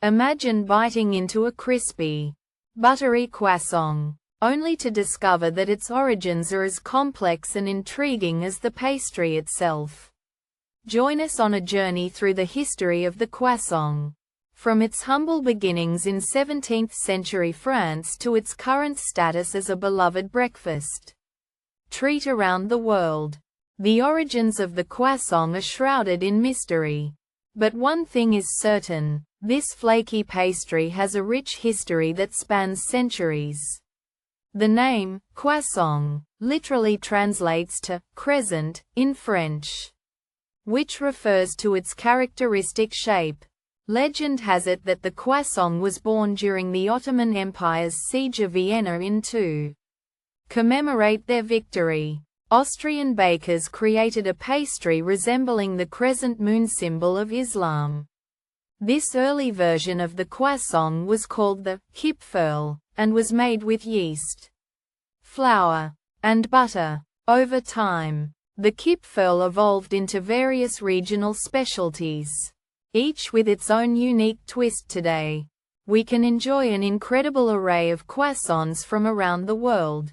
Imagine biting into a crispy, buttery croissant, only to discover that its origins are as complex and intriguing as the pastry itself. Join us on a journey through the history of the croissant, from its humble beginnings in 17th-century France to its current status as a beloved breakfast treat around the world. The origins of the croissant are shrouded in mystery. But one thing is certain, this flaky pastry has a rich history that spans centuries. The name, croissant, literally translates to crescent in French, which refers to its characteristic shape. Legend has it that the croissant was born during the Ottoman Empire's siege of Vienna to commemorate their victory. Austrian bakers created a pastry resembling the crescent moon symbol of Islam. This early version of the croissant was called the Kipferl, and was made with yeast, flour, and butter. Over time, the Kipferl evolved into various regional specialties, each with its own unique twist. Today, we can enjoy an incredible array of croissants from around the world.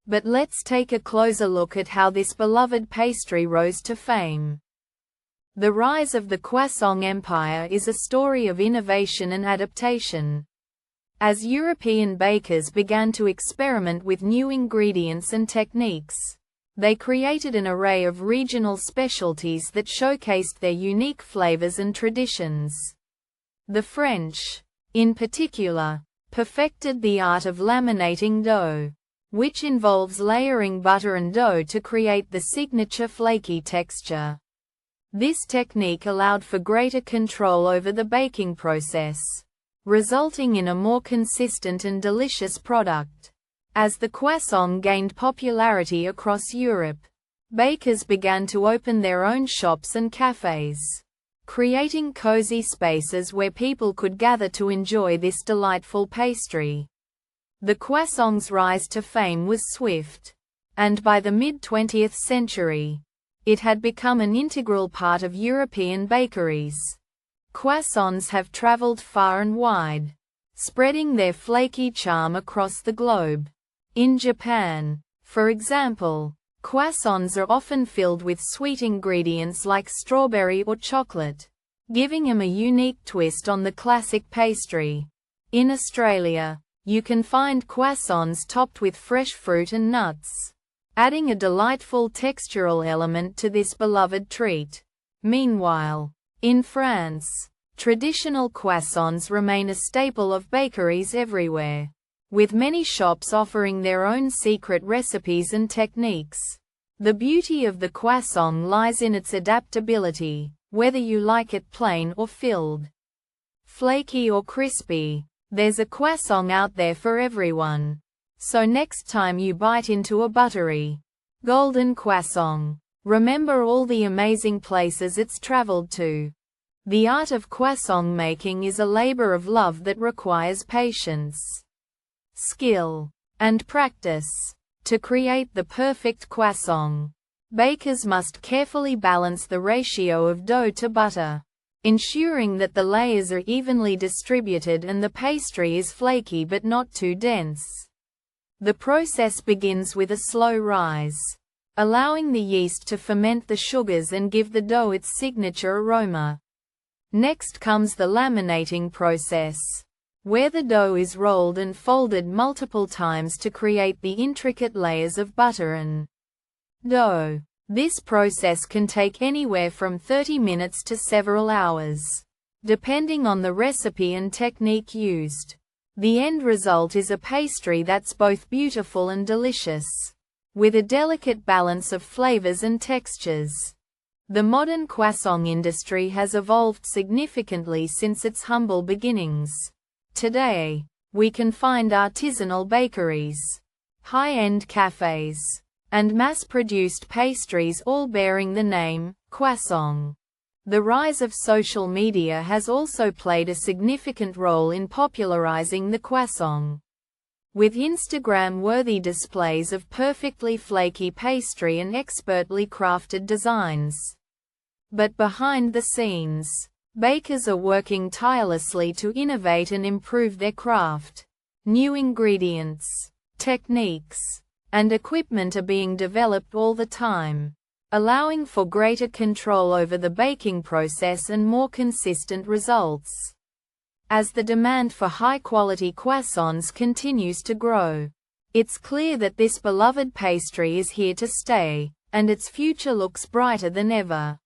But let's take a closer look at how this beloved pastry rose to fame. The rise of the croissant empire is a story of innovation and adaptation. As European bakers began to experiment with new ingredients and techniques, they created an array of regional specialties that showcased their unique flavors and traditions. The French, in particular, perfected the art of laminating dough, which involves layering butter and dough to create the signature flaky texture. This technique allowed for greater control over the baking process, resulting in a more consistent and delicious product. As the croissant gained popularity across Europe, bakers began to open their own shops and cafes, creating cozy spaces where people could gather to enjoy this delightful pastry. The croissant's rise to fame was swift, and by the mid-20th century, it had become an integral part of European bakeries. Croissants have traveled far and wide, spreading their flaky charm across the globe. In Japan, for example, croissants are often filled with sweet ingredients like strawberry or chocolate, giving them a unique twist on the classic pastry. In Australia, you can find croissants topped with fresh fruit and nuts, adding a delightful textural element to this beloved treat. Meanwhile, in France, traditional croissants remain a staple of bakeries everywhere, with many shops offering their own secret recipes and techniques. The beauty of the croissant lies in its adaptability, whether you like it plain or filled, flaky or crispy. There's a croissant out there for everyone. So next time you bite into a buttery, golden croissant, remember all the amazing places it's traveled to. The art of croissant making is a labor of love that requires patience, skill, and practice. To create the perfect croissant, bakers must carefully balance the ratio of dough to butter, ensuring that the layers are evenly distributed and the pastry is flaky but not too dense. The process begins with a slow rise, allowing the yeast to ferment the sugars and give the dough its signature aroma. Next comes the laminating process, where the dough is rolled and folded multiple times to create the intricate layers of butter and dough. This process can take anywhere from 30 minutes to several hours, depending on the recipe and technique used. The end result is a pastry that's both beautiful and delicious, with a delicate balance of flavors and textures. The modern croissant industry has evolved significantly since its humble beginnings. Today, we can find artisanal bakeries, high-end cafes, and mass-produced pastries all bearing the name croissant. The rise of social media has also played a significant role in popularizing the croissant, with Instagram-worthy displays of perfectly flaky pastry and expertly crafted designs. But behind the scenes, Bakers are working tirelessly to innovate and improve their craft. New ingredients, techniques, and equipment are being developed all the time, allowing for greater control over the baking process and more consistent results. As the demand for high-quality croissants continues to grow, it's clear that this beloved pastry is here to stay, and its future looks brighter than ever.